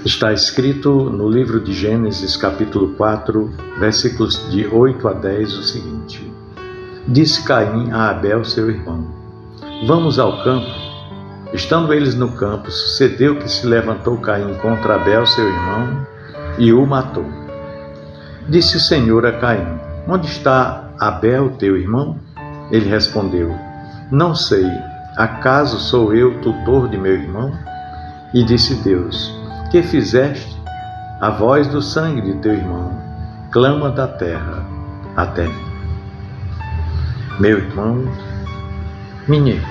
Está escrito no livro de Gênesis, capítulo 4, versículos de 8 a 10, o seguinte: Disse Caim a Abel, seu irmão: Vamos ao campo. Estando eles no campo, sucedeu que se levantou Caim contra Abel, seu irmão, e o matou. Disse o Senhor a Caim: Onde está Abel, teu irmão? Ele respondeu: Não sei. Acaso sou eu tutor de meu irmão? E disse Deus: Que fizeste? A voz do sangue de teu irmão clama da terra até mim. Meu irmão, minha irmã,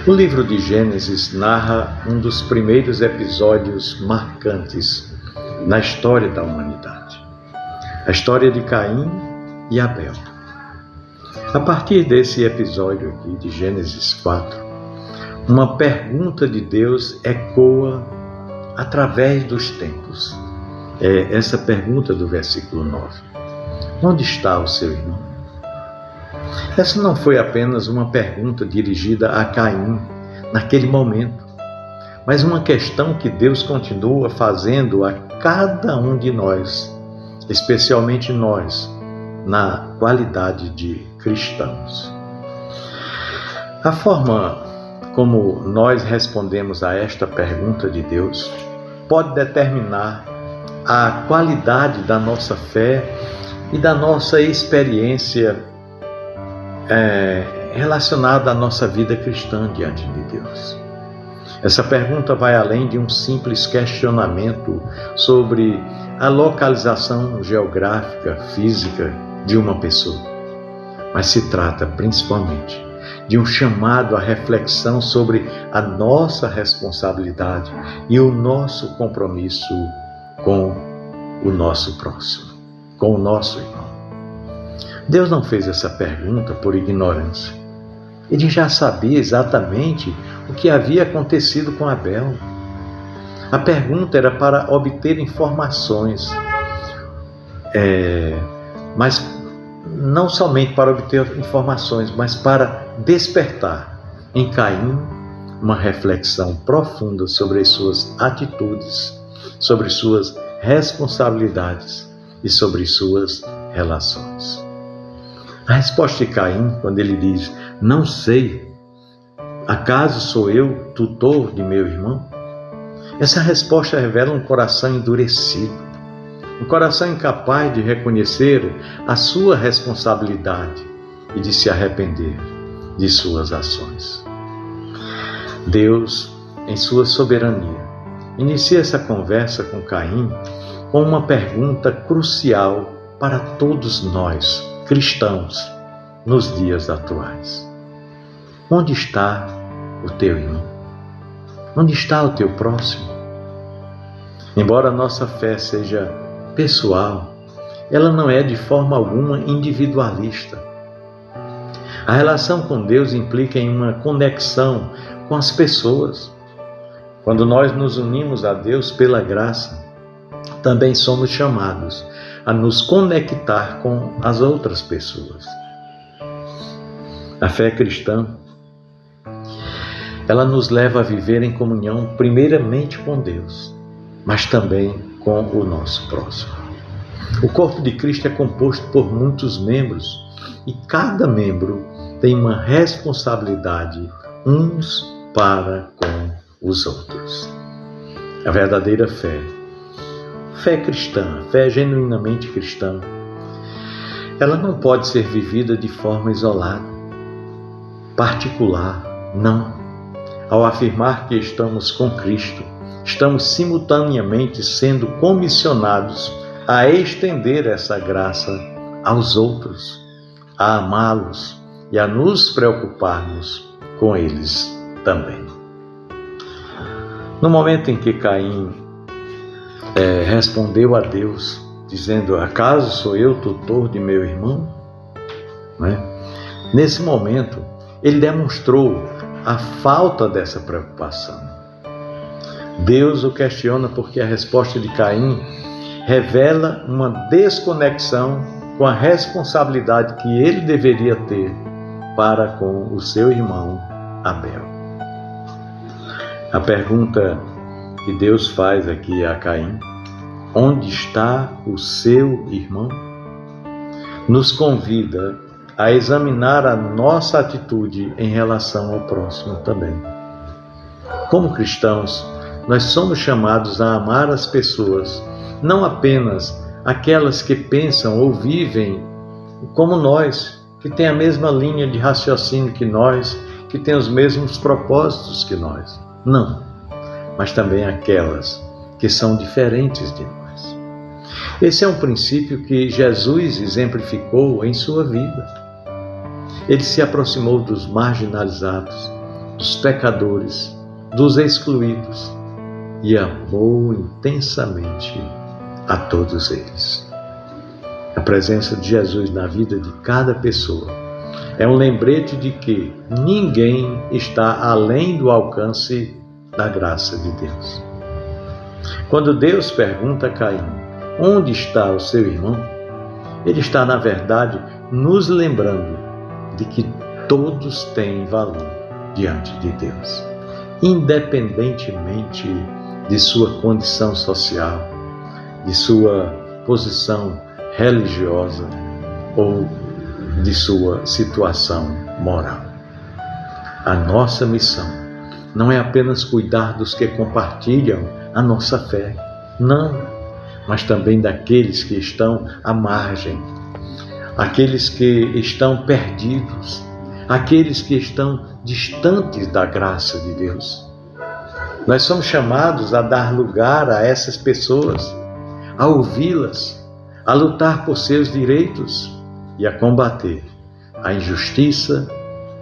o livro de Gênesis narra um dos primeiros episódios marcantes na história da humanidade. A história de Caim e Abel. A partir desse episódio aqui de Gênesis 4, uma pergunta de Deus ecoa através dos tempos. É essa pergunta do versículo 9. Onde está o seu irmão? Essa não foi apenas uma pergunta dirigida a Caim naquele momento, mas uma questão que Deus continua fazendo a cada um de nós, especialmente nós, na qualidade de cristãos. A forma como nós respondemos a esta pergunta de Deus pode determinar a qualidade da nossa fé e da nossa experiência relacionada à nossa vida cristã diante de Deus. Essa pergunta vai além de um simples questionamento sobre a localização geográfica, física de uma pessoa, mas se trata principalmente de um chamado à reflexão sobre a nossa responsabilidade e o nosso compromisso com o nosso próximo, com o nosso irmão. Deus não fez essa pergunta por ignorância. Ele já sabia exatamente o que havia acontecido com Abel. A pergunta era para obter informações, mas não somente para obter informações, mas para despertar em Caim uma reflexão profunda sobre as suas atitudes, sobre suas responsabilidades e sobre suas relações. A resposta de Caim, quando ele diz: Não sei, acaso sou eu tutor de meu irmão? Essa resposta revela um coração endurecido, um coração incapaz de reconhecer a sua responsabilidade e de se arrepender de suas ações. Deus, em sua soberania, inicia essa conversa com Caim com uma pergunta crucial para todos nós, cristãos, nos dias atuais. Onde está o teu irmão? Onde está o teu próximo? Embora a nossa fé seja pessoal, ela não é de forma alguma individualista. A relação com Deus implica em uma conexão com as pessoas. Quando nós nos unimos a Deus pela graça, também somos chamados a nos conectar com as outras pessoas. A fé cristã, ela nos leva a viver em comunhão primeiramente com Deus, mas também com o nosso próximo. O corpo de Cristo é composto por muitos membros e cada membro tem uma responsabilidade uns para com os outros. A verdadeira fé cristã, fé genuinamente cristã, ela não pode ser vivida de forma isolada, particular, não. Ao afirmar que estamos com Cristo, estamos simultaneamente sendo comissionados a estender essa graça aos outros, a amá-los e a nos preocuparmos com eles também. No momento em que Caim respondeu a Deus, dizendo: Acaso sou eu tutor de meu irmão? Nesse momento, ele demonstrou a falta dessa preocupação. Deus o questiona porque a resposta de Caim revela uma desconexão com a responsabilidade que ele deveria ter para com o seu irmão Abel. A pergunta que Deus faz aqui a Caim, onde está o seu irmão? Nos convida a examinar a nossa atitude em relação ao próximo também. Como cristãos, nós somos chamados a amar as pessoas, não apenas aquelas que pensam ou vivem como nós, que têm a mesma linha de raciocínio que nós, que têm os mesmos propósitos que nós. Não, mas também aquelas que são diferentes de nós. Esse é um princípio que Jesus exemplificou em sua vida. Ele se aproximou dos marginalizados, dos pecadores, dos excluídos e amou intensamente a todos eles. A presença de Jesus na vida de cada pessoa é um lembrete de que ninguém está além do alcance da graça de Deus. Quando Deus pergunta a Caim, onde está o seu irmão? Ele está, na verdade, nos lembrando de que todos têm valor diante de Deus, independentemente de sua condição social, de sua posição religiosa ou de sua situação moral. A nossa missão não é apenas cuidar dos que compartilham a nossa fé, não, mas também daqueles que estão à margem, aqueles que estão perdidos, aqueles que estão distantes da graça de Deus. Nós somos chamados a dar lugar a essas pessoas, a ouvi-las, a lutar por seus direitos e a combater a injustiça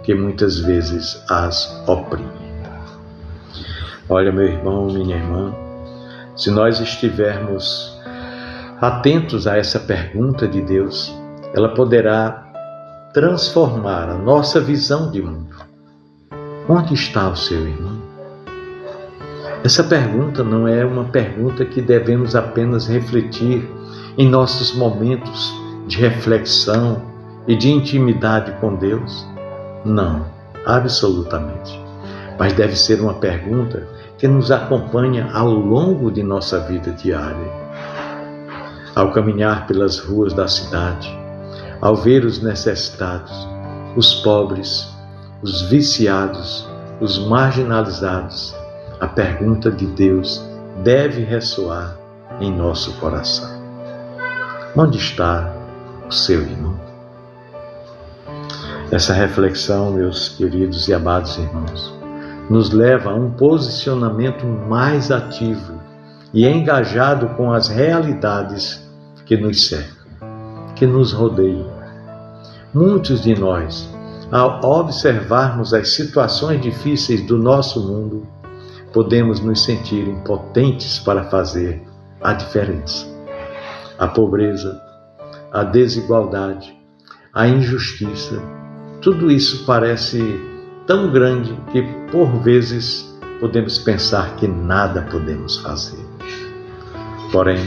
que muitas vezes as oprime. Olha, meu irmão, minha irmã, se nós estivermos atentos a essa pergunta de Deus, ela poderá transformar a nossa visão de mundo. Onde está o seu irmão? Essa pergunta não é uma pergunta que devemos apenas refletir em nossos momentos de reflexão e de intimidade com Deus. Não, absolutamente. Mas deve ser uma pergunta que nos acompanha ao longo de nossa vida diária. Ao caminhar pelas ruas da cidade, ao ver os necessitados, os pobres, os viciados, os marginalizados, a pergunta de Deus deve ressoar em nosso coração. Onde está o seu irmão? Essa reflexão, meus queridos e amados irmãos, nos leva a um posicionamento mais ativo e engajado com as realidades que nos cercam, que nos rodeiam. Muitos de nós, ao observarmos as situações difíceis do nosso mundo, podemos nos sentir impotentes para fazer a diferença. A pobreza, a desigualdade, a injustiça, tudo isso parece tão grande que, por vezes, podemos pensar que nada podemos fazer. Porém,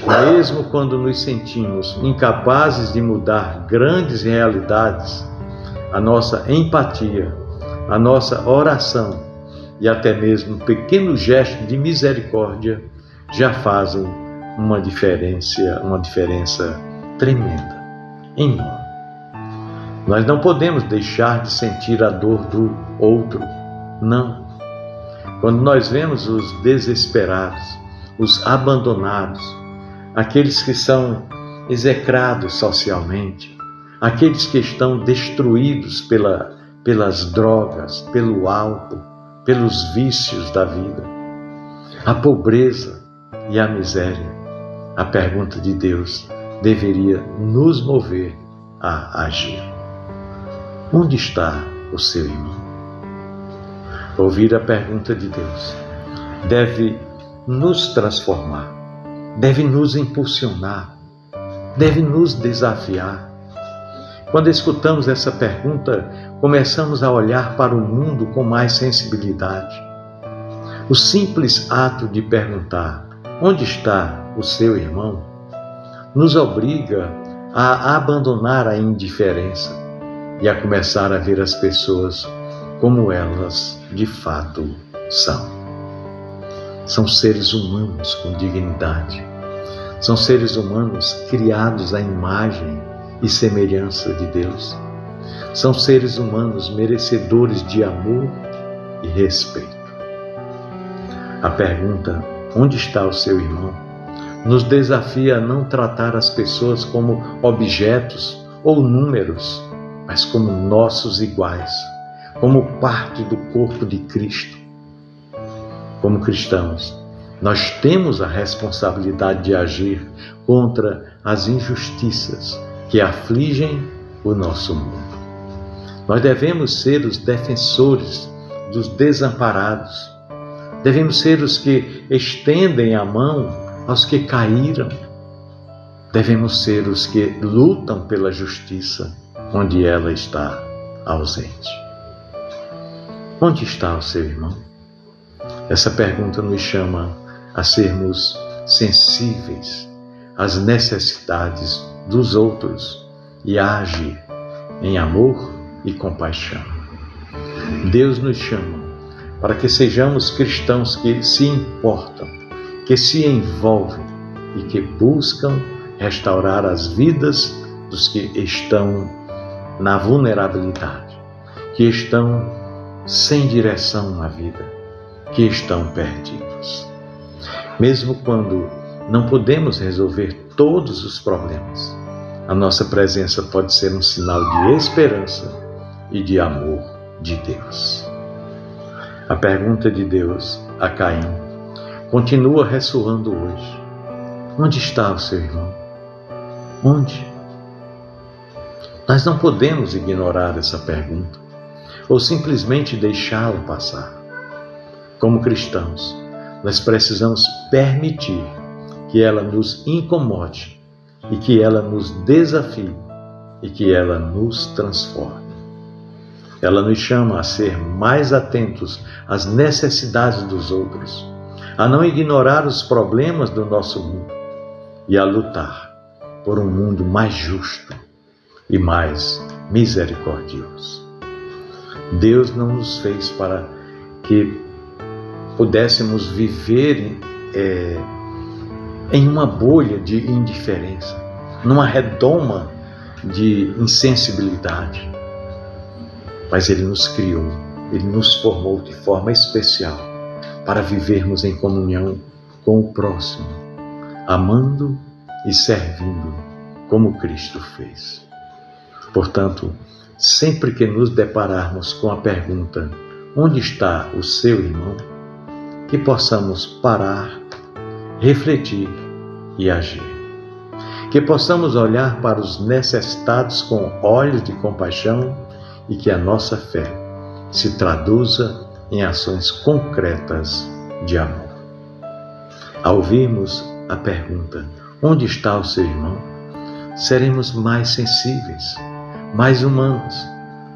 mesmo quando nos sentimos incapazes de mudar grandes realidades, a nossa empatia, a nossa oração e até mesmo um pequeno gesto de misericórdia já fazem uma diferença tremenda em nós. Nós não podemos deixar de sentir a dor do outro, não. Quando nós vemos os desesperados, os abandonados, aqueles que são execrados socialmente, aqueles que estão destruídos pelas drogas, pelo álcool, pelos vícios da vida, a pobreza e a miséria, a pergunta de Deus deveria nos mover a agir. Onde está o seu irmão? Ouvir a pergunta de Deus deve nos transformar, deve nos impulsionar, deve nos desafiar. Quando escutamos essa pergunta, começamos a olhar para o mundo com mais sensibilidade. O simples ato de perguntar, onde está o seu irmão, nos obriga a abandonar a indiferença e a começar a ver as pessoas como elas de fato são. São seres humanos com dignidade. São seres humanos criados à imagem e semelhança de Deus. São seres humanos merecedores de amor e respeito. A pergunta, onde está o seu irmão, nos desafia a não tratar as pessoas como objetos ou números, mas como nossos iguais, como parte do corpo de Cristo. Como cristãos, nós temos a responsabilidade de agir contra as injustiças que afligem o nosso mundo. Nós devemos ser os defensores dos desamparados. Devemos ser os que estendem a mão aos que caíram. Devemos ser os que lutam pela justiça onde ela está ausente. Onde está o seu irmão? Essa pergunta nos chama a sermos sensíveis às necessidades dos outros e a agir em amor e compaixão. Deus nos chama para que sejamos cristãos que se importam, que se envolvem e que buscam restaurar as vidas dos que estão na vulnerabilidade, que estão sem direção na vida, que estão perdidos. Mesmo quando não podemos resolver todos os problemas, a nossa presença pode ser um sinal de esperança e de amor de Deus. A pergunta de Deus a Caim continua ressoando hoje. Onde está o seu irmão? Onde? Nós não podemos ignorar essa pergunta ou simplesmente deixá-la passar. Como cristãos, nós precisamos permitir que ela nos incomode e que ela nos desafie e que ela nos transforme. Ela nos chama a ser mais atentos às necessidades dos outros, a não ignorar os problemas do nosso mundo e a lutar por um mundo mais justo e mais misericordioso. Deus não nos fez para que pudéssemos viver em uma bolha de indiferença, numa redoma de insensibilidade. Mas Ele nos criou, Ele nos formou de forma especial para vivermos em comunhão com o próximo, amando e servindo como Cristo fez. Portanto, sempre que nos depararmos com a pergunta, onde está o seu irmão? Que possamos parar, refletir e agir. Que possamos olhar para os necessitados com olhos de compaixão e que a nossa fé se traduza em ações concretas de amor. Ao ouvirmos a pergunta, onde está o seu irmão? Seremos mais sensíveis, mais humanos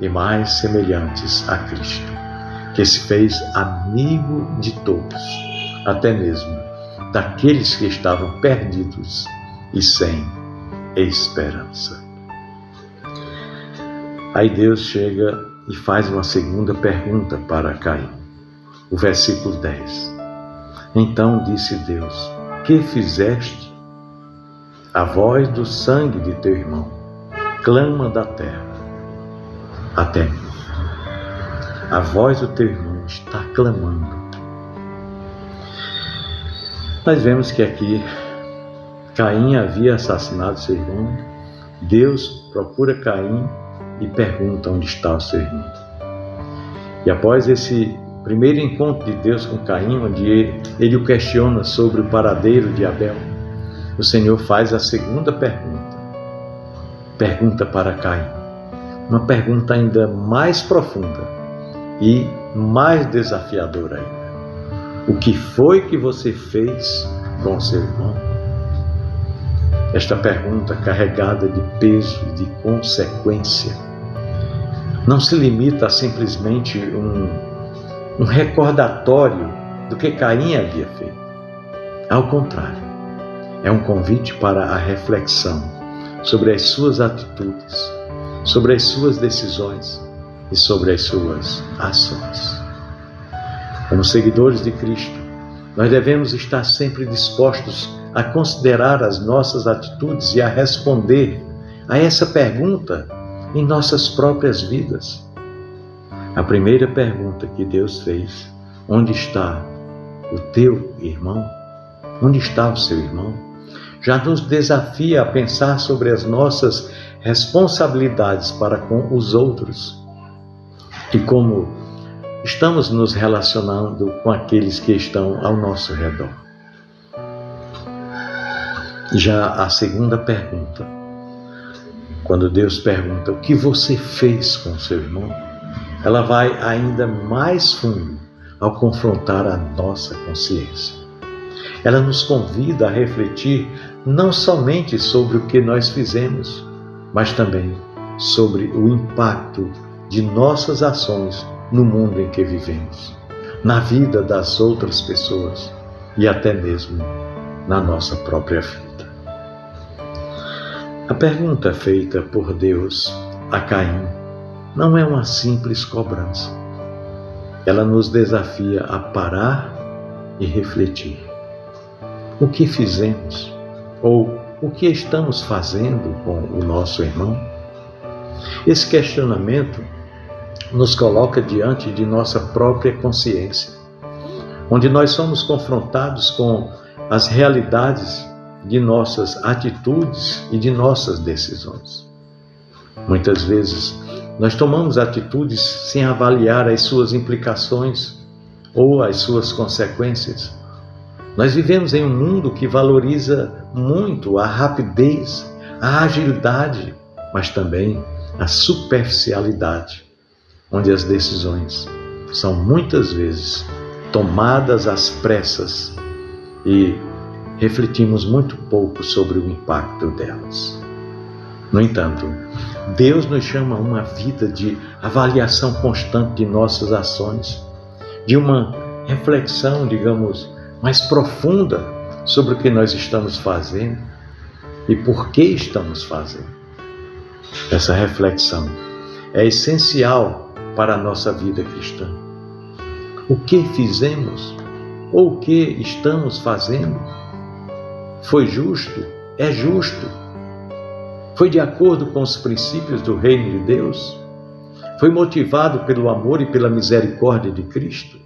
e mais semelhantes a Cristo, que se fez amigo de todos, até mesmo daqueles que estavam perdidos e sem esperança. Aí Deus chega e faz uma segunda pergunta para Caim. O versículo 10. Então disse Deus: que fizeste? A voz do sangue de teu irmão clama da terra até mim. A voz do teu irmão está clamando. Nós vemos que aqui Caim havia assassinado seu irmão. Deus procura Caim e pergunta onde está o seu irmão. E após esse primeiro encontro de Deus com Caim, onde ele o questiona sobre o paradeiro de Abel, o Senhor faz a segunda pergunta. Pergunta para Caim. Uma pergunta ainda mais profunda e mais desafiadora ainda. O que foi que você fez com seu irmão? Esta pergunta, carregada de peso e de consequência, não se limita a simplesmente um recordatório do que Caim havia feito. Ao contrário, é um convite para a reflexão sobre as suas atitudes, sobre as suas decisões e sobre as suas ações. Como seguidores de Cristo, Nós devemos estar sempre dispostos a considerar as nossas atitudes e a responder a essa pergunta em nossas próprias vidas. A primeira pergunta que Deus fez: onde está o teu irmão? Onde está o seu irmão? Já nos desafia a pensar sobre as nossas responsabilidades para com os outros e como estamos nos relacionando com aqueles que estão ao nosso redor. Já a segunda pergunta, quando Deus pergunta o que você fez com o seu irmão, ela vai ainda mais fundo ao confrontar a nossa consciência. Ela nos convida a refletir não somente sobre o que nós fizemos, mas também sobre o impacto de nossas ações no mundo em que vivemos, na vida das outras pessoas e até mesmo na nossa própria vida. A pergunta feita por Deus a Caim não é uma simples cobrança. Ela nos desafia a parar e refletir. O que fizemos ou o que estamos fazendo com o nosso irmão? Esse questionamento nos coloca diante de nossa própria consciência, onde nós somos confrontados com as realidades de nossas atitudes e de nossas decisões. Muitas vezes, nós tomamos atitudes sem avaliar as suas implicações ou as suas consequências. Nós vivemos em um mundo que valoriza muito a rapidez, a agilidade, mas também a superficialidade, onde as decisões são muitas vezes tomadas às pressas e refletimos muito pouco sobre o impacto delas. No entanto, Deus nos chama a uma vida de avaliação constante de nossas ações, de uma reflexão, digamos, mais profunda sobre o que nós estamos fazendo e por que estamos fazendo. Essa reflexão é essencial para a nossa vida cristã. O que fizemos ou o que estamos fazendo foi justo? É justo? Foi de acordo com os princípios do reino de Deus? Foi motivado pelo amor e pela misericórdia de Cristo?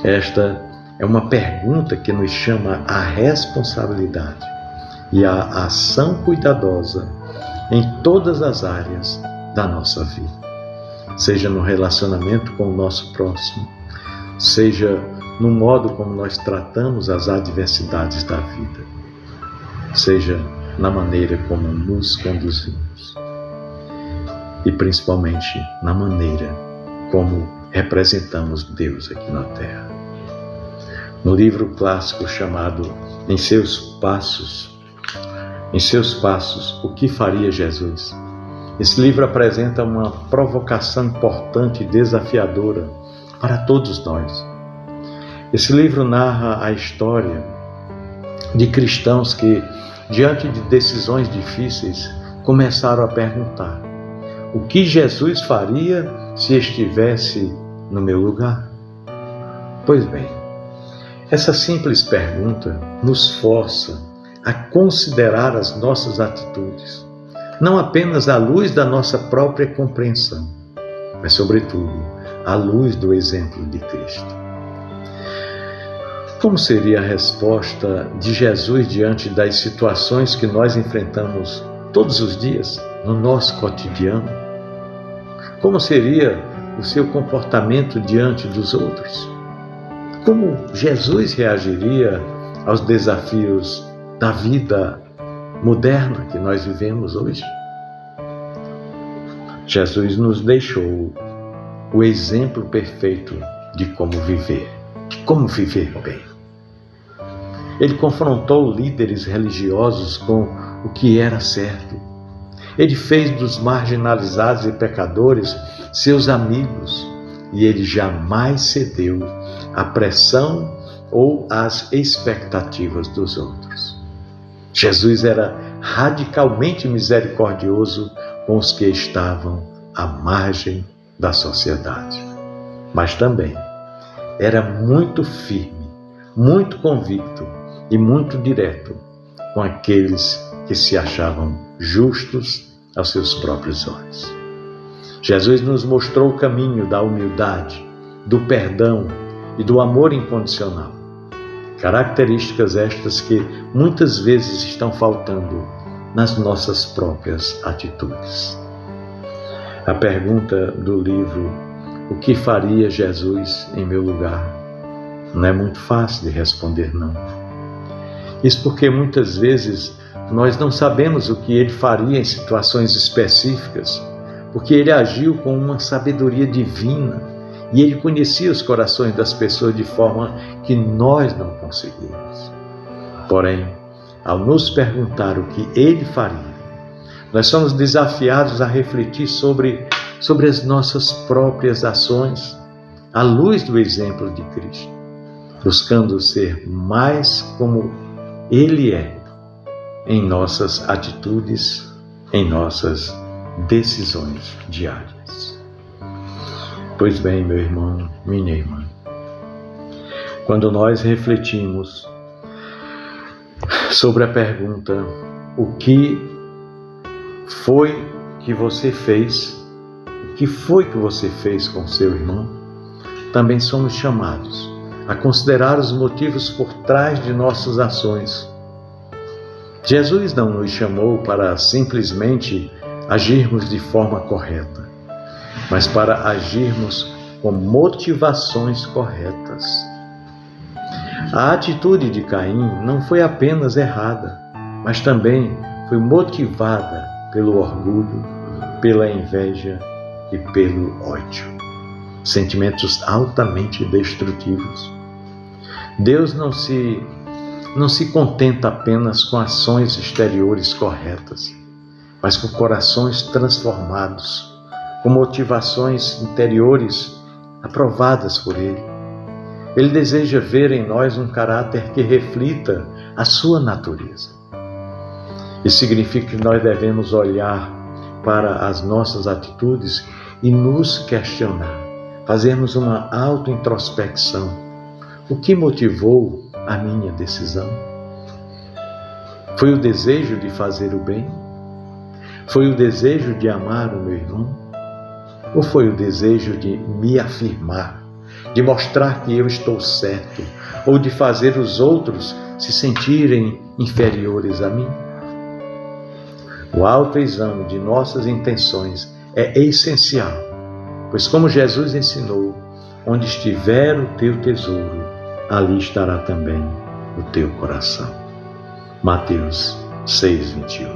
Esta é uma pergunta que nos chama à responsabilidade e à ação cuidadosa em todas as áreas da nossa vida. Seja no relacionamento com o nosso próximo, seja no modo como nós tratamos as adversidades da vida, seja na maneira como nos conduzimos e principalmente na maneira como representamos Deus aqui na Terra. No livro clássico chamado Em Seus Passos, o que faria Jesus? Esse livro apresenta uma provocação importante e desafiadora para todos nós. Esse livro narra a história de cristãos que, diante de decisões difíceis, começaram a perguntar: o que Jesus faria se estivesse no meu lugar? Pois bem, essa simples pergunta nos força a considerar as nossas atitudes, não apenas à luz da nossa própria compreensão, mas, sobretudo, à luz do exemplo de Cristo. Como seria a resposta de Jesus diante das situações que nós enfrentamos todos os dias no nosso cotidiano? Como seria o seu comportamento diante dos outros? Como Jesus reagiria aos desafios da vida moderna que nós vivemos hoje? Jesus nos deixou o exemplo perfeito de como viver bem. Ele confrontou líderes religiosos com o que era certo. Ele fez dos marginalizados e pecadores seus amigos e ele jamais cedeu à pressão ou às expectativas dos outros. Jesus era radicalmente misericordioso com os que estavam à margem da sociedade, mas também era muito firme muito convicto e muito direto com aqueles que se achavam justos aos seus próprios olhos. Jesus nos mostrou o caminho da humildade, do perdão e do amor incondicional. Características estas que muitas vezes estão faltando nas nossas próprias atitudes. A pergunta do livro "O que faria Jesus em meu lugar?" não é muito fácil de responder, não. Isso porque muitas vezes nós não sabemos o que ele faria em situações específicas, porque ele agiu com uma sabedoria divina e ele conhecia os corações das pessoas de forma que nós não conseguimos. Porém, ao nos perguntar o que ele faria, nós somos desafiados a refletir sobre as nossas próprias ações, à luz do exemplo de Cristo, buscando ser mais como ele é em nossas atitudes, em nossas decisões diárias. Pois bem, meu irmão, minha irmã, quando nós refletimos sobre a pergunta "O que foi que você fez?", o que foi que você fez com seu irmão?, também somos chamados a considerar os motivos por trás de nossas ações. Jesus não nos chamou para simplesmente agirmos de forma correta, mas para agirmos com motivações corretas. A atitude de Caim não foi apenas errada, mas também foi motivada pelo orgulho, pela inveja e pelo ódio, sentimentos altamente destrutivos. Deus não se contenta apenas com ações exteriores corretas, mas com corações transformados, com motivações interiores aprovadas por Ele. Ele deseja ver em nós um caráter que reflita a sua natureza. Isso significa que nós devemos olhar para as nossas atitudes e nos questionar, fazermos uma autointrospecção. O que motivou a minha decisão? Foi o desejo de fazer o bem? Foi o desejo de amar o meu irmão? Ou foi o desejo de me afirmar, de mostrar que eu estou certo, ou de fazer os outros se sentirem inferiores a mim? O autoexame de nossas intenções é essencial, pois como Jesus ensinou, onde estiver o teu tesouro, ali estará também o teu coração. Mateus 6:21.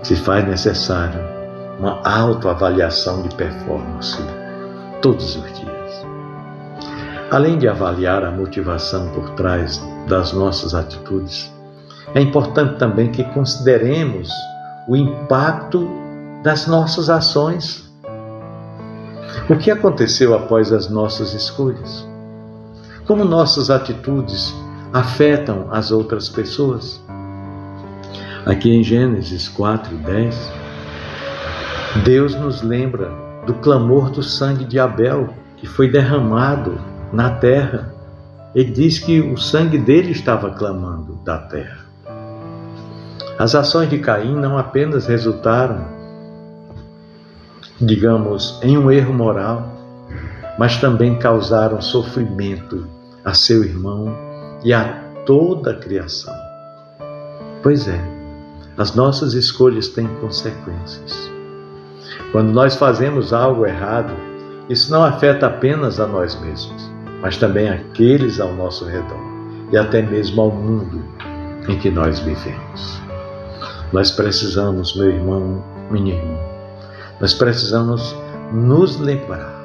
Se faz necessário uma autoavaliação de performance todos os dias. Além de avaliar a motivação por trás das nossas atitudes, é importante também que consideremos o impacto das nossas ações. O que aconteceu após as nossas escolhas? Como nossas atitudes afetam as outras pessoas? Aqui em Gênesis 4:10, Deus nos lembra do clamor do sangue de Abel, que foi derramado na terra. Ele diz que o sangue dele estava clamando da terra. As ações de Caim não apenas resultaram, em um erro moral, mas também causaram sofrimento a seu irmão e a toda a criação. Pois é, as nossas escolhas têm consequências. Quando nós fazemos algo errado, isso não afeta apenas a nós mesmos, mas também aqueles ao nosso redor e até mesmo ao mundo em que nós vivemos. Nós precisamos, meu irmão, minha irmã, nós precisamos nos lembrar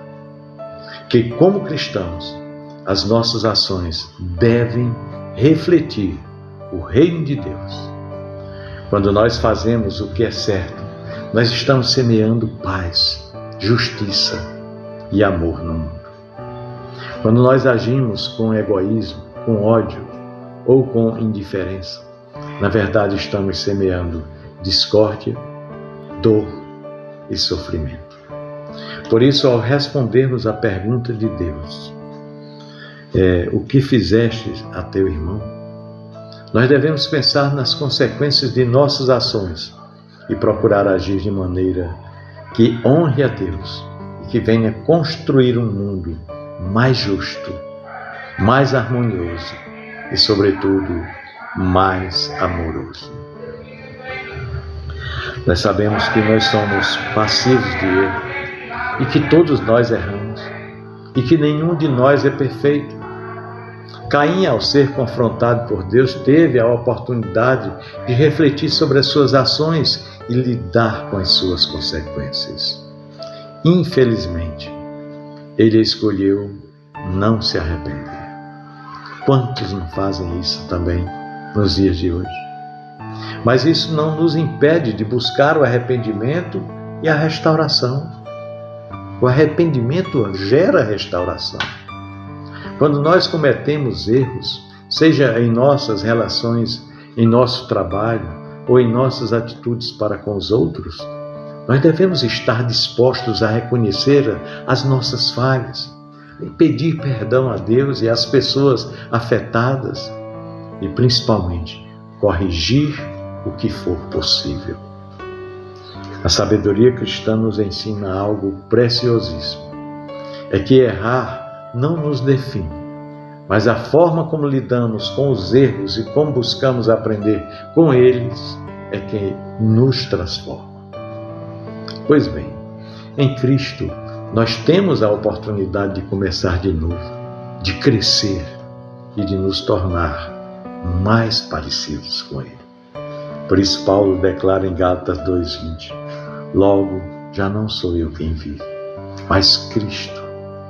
que, como cristãos, as nossas ações devem refletir o reino de Deus. Quando nós fazemos o que é certo, nós estamos semeando paz, justiça e amor no mundo. Quando nós agimos com egoísmo, com ódio ou com indiferença, na verdade estamos semeando discórdia, dor e sofrimento. Por isso, ao respondermos à pergunta de Deus, o que fizeste a teu irmão, nós devemos pensar nas consequências de nossas ações e procurar agir de maneira que honre a Deus e que venha construir um mundo mais justo, mais harmonioso e, sobretudo, mais amoroso. Nós sabemos que nós somos passivos de erro e que todos nós erramos e que nenhum de nós é perfeito. Caim, ao ser confrontado por Deus, teve a oportunidade de refletir sobre as suas ações e lidar com as suas consequências. Infelizmente, ele escolheu não se arrepender. Quantos não fazem isso também nos dias de hoje? Mas isso não nos impede de buscar o arrependimento e a restauração. O arrependimento gera restauração. Quando nós cometemos erros, seja em nossas relações, em nosso trabalho ou em nossas atitudes para com os outros, nós devemos estar dispostos a reconhecer as nossas falhas, e pedir perdão a Deus e às pessoas afetadas e, principalmente, corrigir o que for possível. A sabedoria cristã nos ensina algo preciosíssimo. É que errar não nos define, mas a forma como lidamos com os erros e como buscamos aprender com eles é que nos transforma. Pois bem, em Cristo nós temos a oportunidade de começar de novo, de crescer e de nos tornar mais parecidos com Ele. Por isso Paulo declara em Gálatas 2:20: logo já não sou eu quem vive, mas Cristo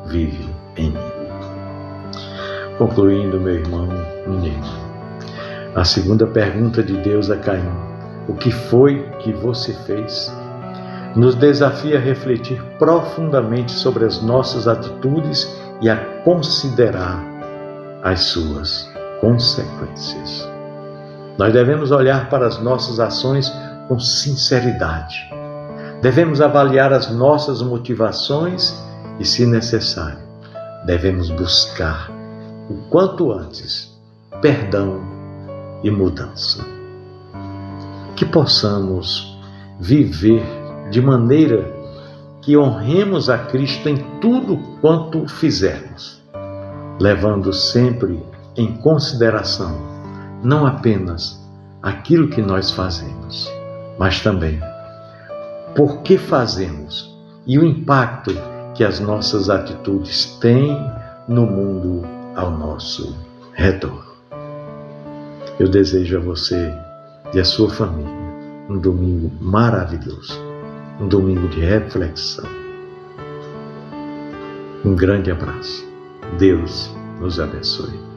vive em mim. Concluindo, meu irmão, minha irmã, a segunda pergunta de Deus a Caim: o que foi que você fez? Nos desafia a refletir profundamente sobre as nossas atitudes e a considerar as suas consequências. Nós devemos olhar para as nossas ações com sinceridade. Devemos avaliar as nossas motivações e, se necessário, devemos buscar o quanto antes perdão e mudança. Que possamos viver de maneira que honremos a Cristo em tudo quanto fizermos, levando sempre em consideração não apenas aquilo que nós fazemos, mas também por que fazemos e o impacto que as nossas atitudes têm no mundo ao nosso redor. Eu desejo a você e a sua família um domingo maravilhoso, um domingo de reflexão. Um grande abraço. Deus nos abençoe.